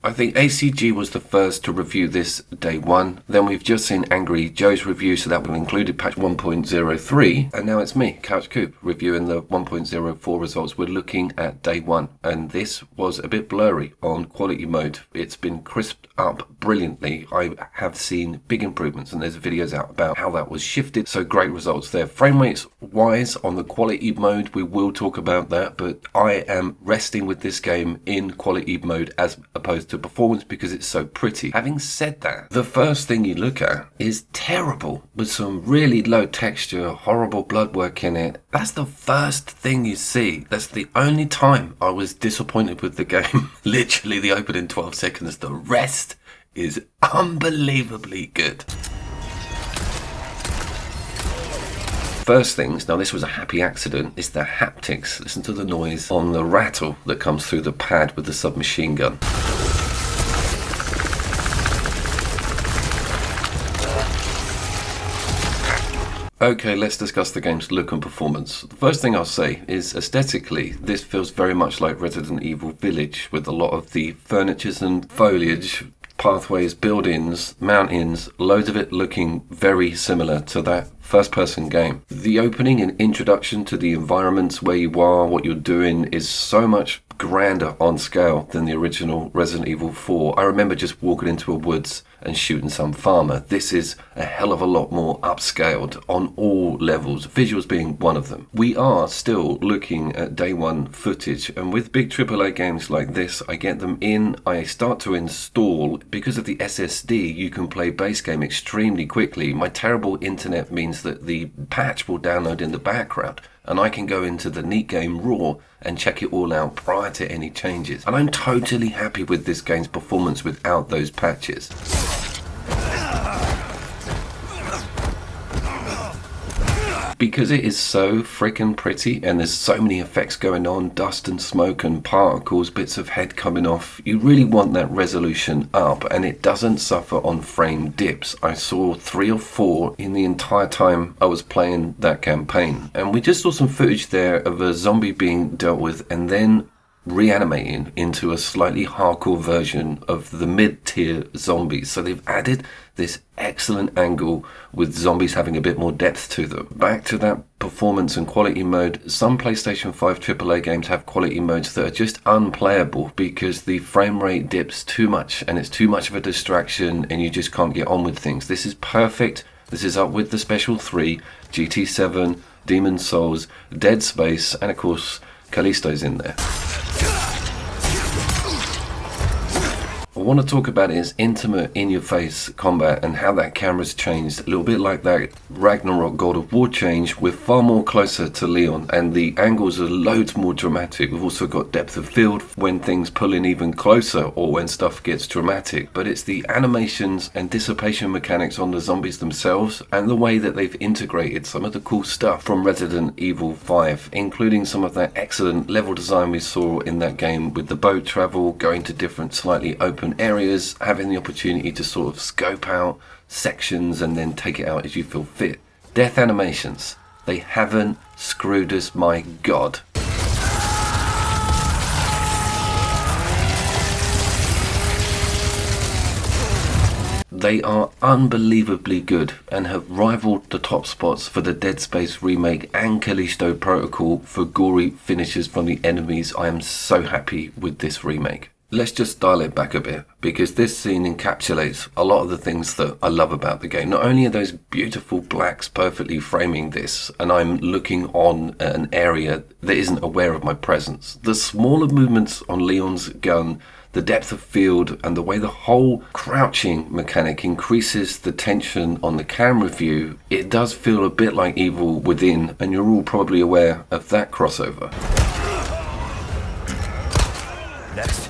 I think ACG was the first to review this day one. Then we've just seen Angry Joe's review, so that would have included patch 1.03. And now it's me, Couch Coop, reviewing the 1.04 results. We're looking at day one. And this was a bit blurry on quality mode. It's been crisped up brilliantly. I have seen big improvements, and there's videos out about how that was shifted. So great results there. Frame rates wise on the quality mode, we will talk about that, but I am resting with this game in quality mode as opposed to performance because it's so pretty. Having said that, the first thing you look at is terrible with some really low texture, horrible blood work in it. That's the first thing you see. That's the only time I was disappointed with the game. Literally the opening 12 seconds. The rest is unbelievably good. First things, now this was a happy accident, is the haptics. Listen to the noise on the rattle that comes through the pad with the submachine gun. Okay, let's discuss the game's look and performance. The first thing I'll say is aesthetically, this feels very much like Resident Evil Village, with a lot of the furnitures and foliage, pathways, buildings, mountains, loads of it looking very similar to that first-person game. The opening and introduction to the environments where you are, what you're doing, is so much grander on scale than the original Resident Evil 4. I remember just walking into a woods and shooting some farmer. This is a hell of a lot more upscaled on all levels, visuals being one of them. We are still looking at day one footage, and with big AAA games like this, I get them in, I start to install. Because of the SSD, you can play base game extremely quickly. My terrible internet means that the patch will download in the background, and I can go into the Neat Game Raw and check it all out prior to any changes. And I'm totally happy with this game's performance without those patches. Because it is so freaking pretty and there's so many effects going on, dust and smoke and particles, bits of head coming off, you really want that resolution up, and it doesn't suffer on frame dips. I saw 3 or 4 in the entire time I was playing that campaign. And we just saw some footage there of a zombie being dealt with and then reanimating into a slightly hardcore version of the mid-tier zombies. So they've added this excellent angle with zombies having a bit more depth to them. Back to that performance and quality mode, some PlayStation 5 AAA games have quality modes that are just unplayable because the frame rate dips too much and it's too much of a distraction and you just can't get on with things. This is perfect. This is up with the Special 3, GT7, Demon's Souls, Dead Space, and of course Callisto's in there. What I want to talk about is intimate, in-your-face combat and how that camera's changed. A little bit like that Ragnarok God of War change. We're far more closer to Leon and the angles are loads more dramatic. We've also got depth of field when things pull in even closer or when stuff gets dramatic. But it's the animations and dissipation mechanics on the zombies themselves and the way that they've integrated some of the cool stuff from Resident Evil 5, including some of that excellent level design we saw in that game with the boat travel, going to different slightly open areas, having the opportunity to sort of scope out sections and then take it out as you feel fit. Death animations, they haven't screwed us, my god. They are unbelievably good and have rivaled the top spots for the Dead Space remake and Callisto Protocol for gory finishes from the enemies. I am so happy with this remake. Let's just dial it back a bit, because this scene encapsulates a lot of the things that I love about the game. Not only are those beautiful blacks perfectly framing this, and I'm looking on an area that isn't aware of my presence, the smaller movements on Leon's gun, the depth of field, and the way the whole crouching mechanic increases the tension on the camera view, it does feel a bit like Evil Within, and you're all probably aware of that crossover. Next.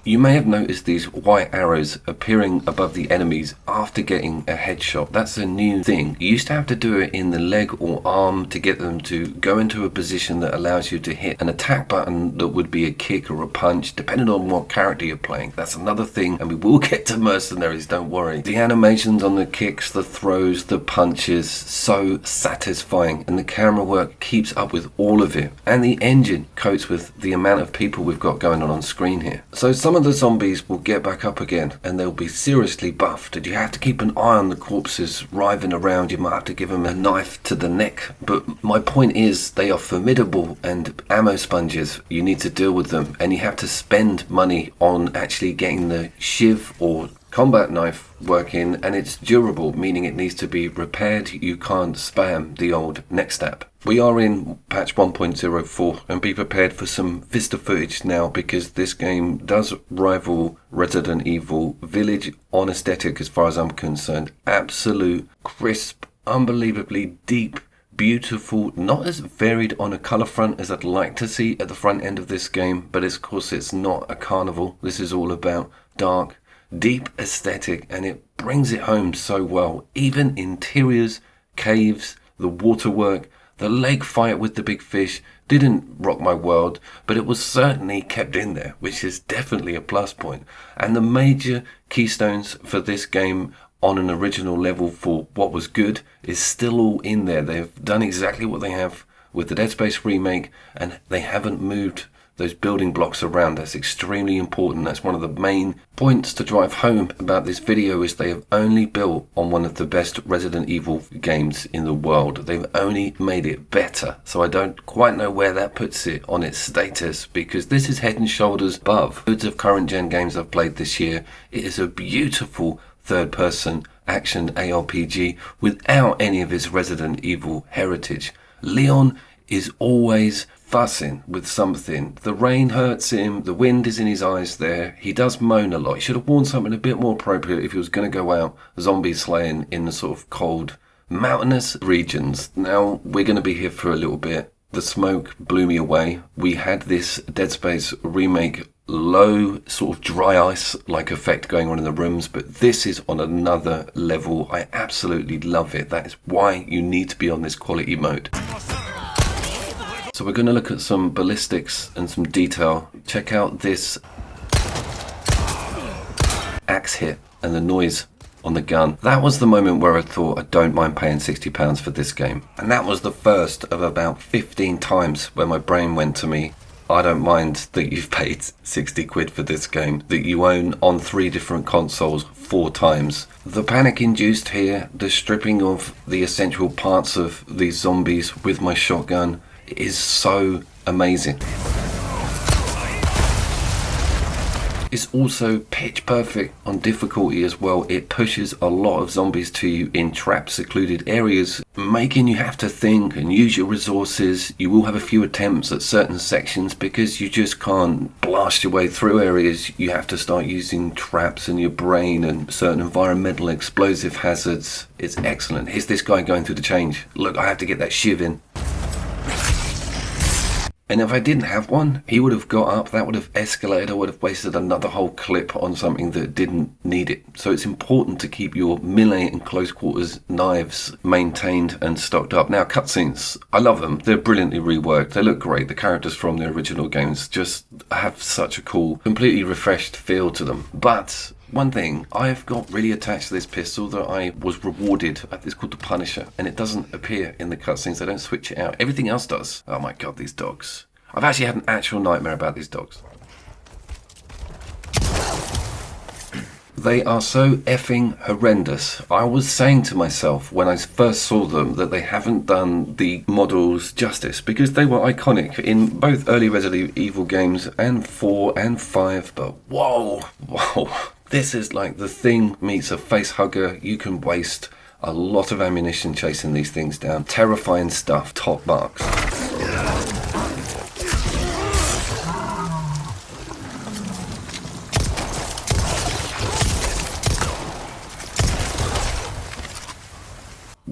You may have noticed these white arrows appearing above the enemies after getting a headshot. That's a new thing. You used to have to do it in the leg or arm to get them to go into a position that allows you to hit an attack button that would be a kick or a punch, depending on what character you're playing. That's another thing, and we will get to Mercenaries, don't worry. The animations on the kicks, the throws, the punches, so satisfying, and the camera work keeps up with all of it. And the engine coats with the amount of people we've got going on screen here. So some of the zombies will get back up again and they'll be seriously buffed, and you have to keep an eye on the corpses writhing around. You might have to give them a knife to the neck, but my point is they are formidable and ammo sponges. You need to deal with them, and you have to spend money on actually getting the shiv or combat knife working, and it's durable, meaning it needs to be repaired. You can't spam the old next step. We are in patch 1.04, and be prepared for some Vista footage now, because this game does rival Resident Evil Village on aesthetic as far as I'm concerned. Absolute crisp, unbelievably deep, beautiful, not as varied on a colour front as I'd like to see at the front end of this game, but of course it's not a carnival. This is all about dark, deep aesthetic, and it brings it home so well. Even interiors, caves, the waterwork, the lake fight with the big fish didn't rock my world, but it was certainly kept in there, which is definitely a plus point. And the major keystones for this game on an original level for what was good is still all in there. They've done exactly what they have with the Dead Space remake, and they haven't moved those building blocks around. That's extremely important. That's one of the main points to drive home about this video, is they have only built on one of the best Resident Evil games in the world. They've only made it better. So I don't quite know where that puts it on its status, because this is head and shoulders above loads of current gen games I've played this year. It is a beautiful third person action ARPG without any of its Resident Evil heritage. Leon is always fussing with something. The rain hurts him, the wind is in his eyes there. He does moan a lot. He should have worn something a bit more appropriate if he was going to go out zombie slaying in the sort of cold, mountainous regions. Now, we're going to be here for a little bit. The smoke blew me away. We had this Dead Space remake low sort of dry ice like effect going on in the rooms, but this is on another level. I absolutely love it. That is why you need to be on this quality mode. So we're going to look at some ballistics and some detail. Check out this axe hit and the noise on the gun. That was the moment where I thought, I don't mind paying £60 for this game. And that was the first of about 15 times where my brain went to me, I don't mind that you've paid 60 quid for this game that you own on 3 different consoles 4 times. The panic induced here, the stripping of the essential parts of these zombies with my shotgun, is so amazing. It's also pitch perfect on difficulty as well. It pushes a lot of zombies to you in trapped, secluded areas, making you have to think and use your resources. You will have a few attempts at certain sections because you just can't blast your way through areas. You have to start using traps in your brain and certain environmental explosive hazards. It's excellent. Here's this guy going through the change. Look, I have to get that shiv in. And if I didn't have one, he would have got up, that would have escalated, I would have wasted another whole clip on something that didn't need it. So it's important to keep your melee and close quarters knives maintained and stocked up. Now, cutscenes, I love them. They're brilliantly reworked. They look great. The characters from the original games just have such a cool, completely refreshed feel to them. But one thing, I've got really attached to this pistol that I was rewarded. It's called the Punisher, and it doesn't appear in the cutscenes. They don't switch it out. Everything else does. Oh my god, these dogs. I've actually had an actual nightmare about these dogs. They are so effing horrendous. I was saying to myself when I first saw them that they haven't done the models justice, because they were iconic in both early Resident Evil games and 4 and 5, but whoa. This is like The Thing meets a face hugger. You can waste a lot of ammunition chasing these things down. Terrifying stuff, top marks.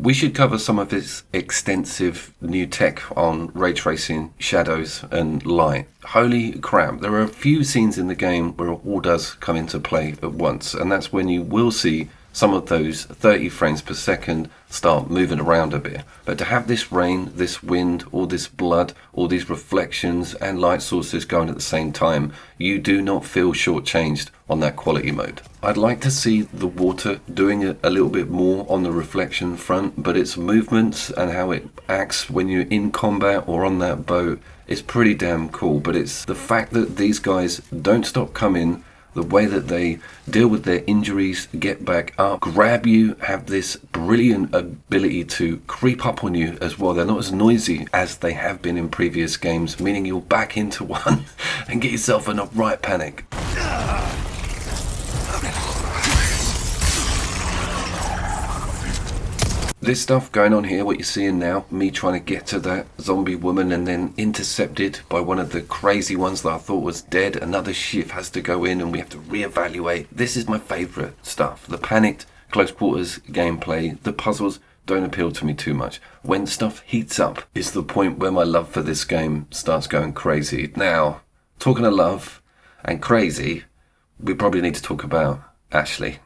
We should cover some of its extensive new tech on ray tracing, shadows and light. Holy crap, there are a few scenes in the game where it all does come into play at once, and that's when you will see some of those 30 frames per second start moving around a bit. But to have this rain, this wind, all this blood, all these reflections and light sources going at the same time, you do not feel shortchanged on that quality mode. I'd like to see the water doing a little bit more on the reflection front, but its movements and how it acts when you're in combat or on that boat is pretty damn cool. But it's the fact that these guys don't stop coming, the way that they deal with their injuries, get back up, grab you, have this brilliant ability to creep up on you as well. They're not as noisy as they have been in previous games, meaning you'll back into one and get yourself in a right panic. This stuff going on here, what you're seeing now, me trying to get to that zombie woman and then intercepted by one of the crazy ones that I thought was dead. Another shift has to go in and we have to reevaluate. This is my favourite stuff. The panicked close quarters gameplay, the puzzles don't appeal to me too much. When stuff heats up is the point where my love for this game starts going crazy. Now, talking of love and crazy, we probably need to talk about Ashley.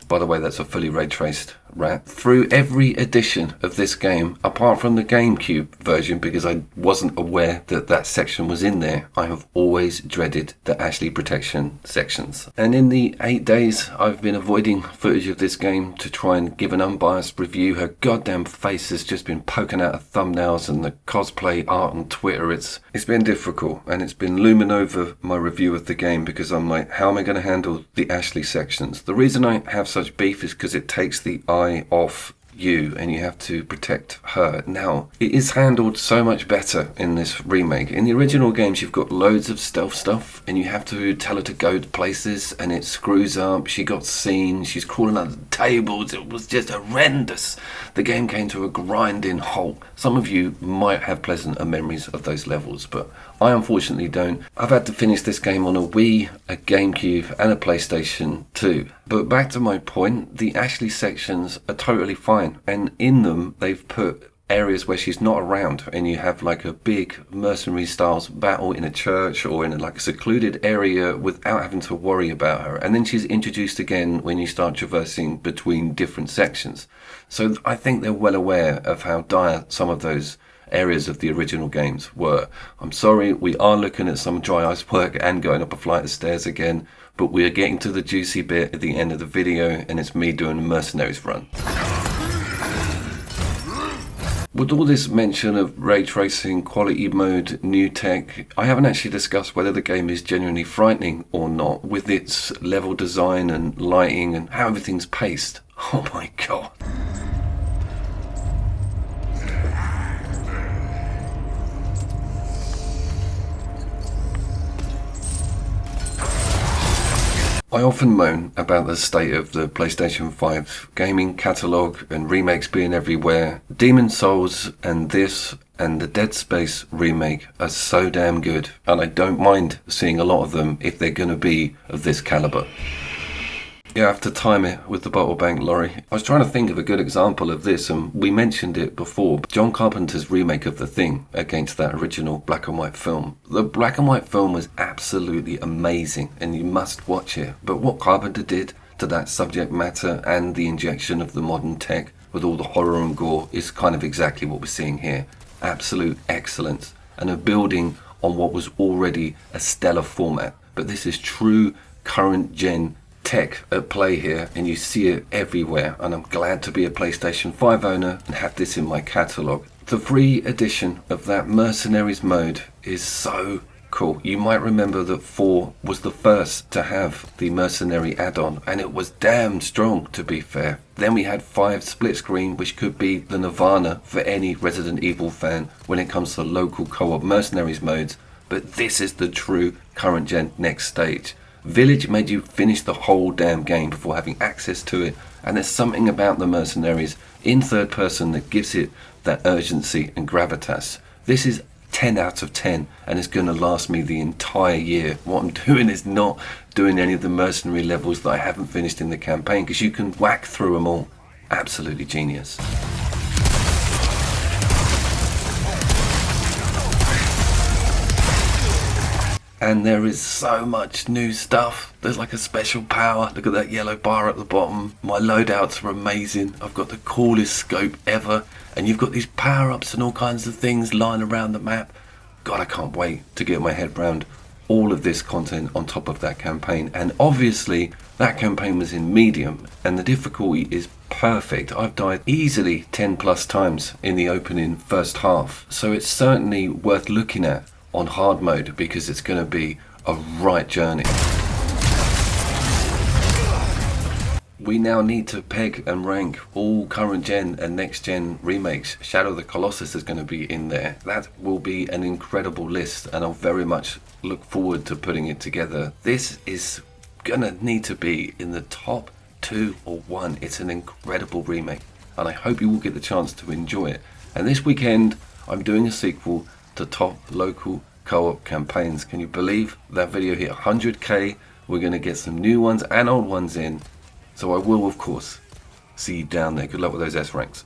By the way, that's a fully ray traced rat. Through every edition of this game, apart from the GameCube version, because I wasn't aware that that section was in there, I have always dreaded the Ashley protection sections. And in the 8 days I've been avoiding footage of this game to try and give an unbiased review, her goddamn face has just been poking out of thumbnails and the cosplay art on Twitter. It's been difficult, and it's been looming over my review of the game because I'm like, how am I going to handle the Ashley sections? The reason I have such beef is because it takes the eye off you and you have to protect her. Now, it is handled so much better in this remake. In the original games, you've got loads of stealth stuff and you have to tell her to go to places and it screws up. She got seen, she's crawling under the tables. It was just horrendous. The game came to a grinding halt. Some of you might have pleasant memories of those levels, but I unfortunately don't. I've had to finish this game on a Wii, a GameCube and a PlayStation 2. But back to my point, the Ashley sections are totally fine. And in them, they've put areas where she's not around. And you have like a big Mercenaries styles battle in a church or in like a secluded area without having to worry about her. And then she's introduced again when you start traversing between different sections. So I think they're well aware of how dire some of those areas of the original games were. I'm sorry, we are looking at some dry ice work and going up a flight of stairs again, but we are getting to the juicy bit at the end of the video, and it's me doing a Mercenaries run. With all this mention of ray tracing, quality mode, new tech, I haven't actually discussed whether the game is genuinely frightening or not, with its level design and lighting and how everything's paced. Oh my god. I often moan about the state of the PlayStation 5 gaming catalogue and remakes being everywhere. Demon's Souls and this and the Dead Space remake are so damn good, and I don't mind seeing a lot of them if they're going to be of this calibre. You have to time it with the bottle bank lorry. I was trying to think of a good example of this, and we mentioned it before. John Carpenter's remake of The Thing against that original black and white film. The black and white film was absolutely amazing, and you must watch it. But what Carpenter did to that subject matter and the injection of the modern tech with all the horror and gore is kind of exactly what we're seeing here. Absolute excellence, and a building on what was already a stellar format. But this is true current gen tech at play here, and you see it everywhere, and I'm glad to be a PlayStation 5 owner and have this in my catalogue. The free edition of that Mercenaries mode is so cool. You might remember that 4 was the first to have the Mercenary add-on, and it was damn strong, to be fair. Then we had 5 split screen, which could be the nirvana for any Resident Evil fan when it comes to local co-op Mercenaries modes, but this is the true current gen next stage. Village made you finish the whole damn game before having access to it, and there's something about the Mercenaries in third person that gives it that urgency and gravitas. This is 10 out of 10, and it's going to last me the entire year. What I'm doing is not doing any of the mercenary levels that I haven't finished in the campaign, because you can whack through them all. Absolutely genius. And there is so much new stuff. There's like a special power. Look at that yellow bar at the bottom. My loadouts are amazing. I've got the coolest scope ever. And you've got these power-ups and all kinds of things lying around the map. God, I can't wait to get my head round all of this content on top of that campaign. And obviously, that campaign was in medium. And the difficulty is perfect. I've died easily 10 plus times in the opening first half. So it's certainly worth looking at on hard mode, because it's going to be a right journey. We now need to peg and rank all current gen and next gen remakes. Shadow of the Colossus is going to be in there. That will be an incredible list, and I'll very much look forward to putting it together. This is going to need to be in the top 2 or 1. It's an incredible remake, and I hope you will get the chance to enjoy it. And this weekend I'm doing a sequel to top local co-op campaigns. Can you believe that video hit 100k? We're going to get some new ones and old ones in. So I will, of course, see you down there. Good luck with those S ranks.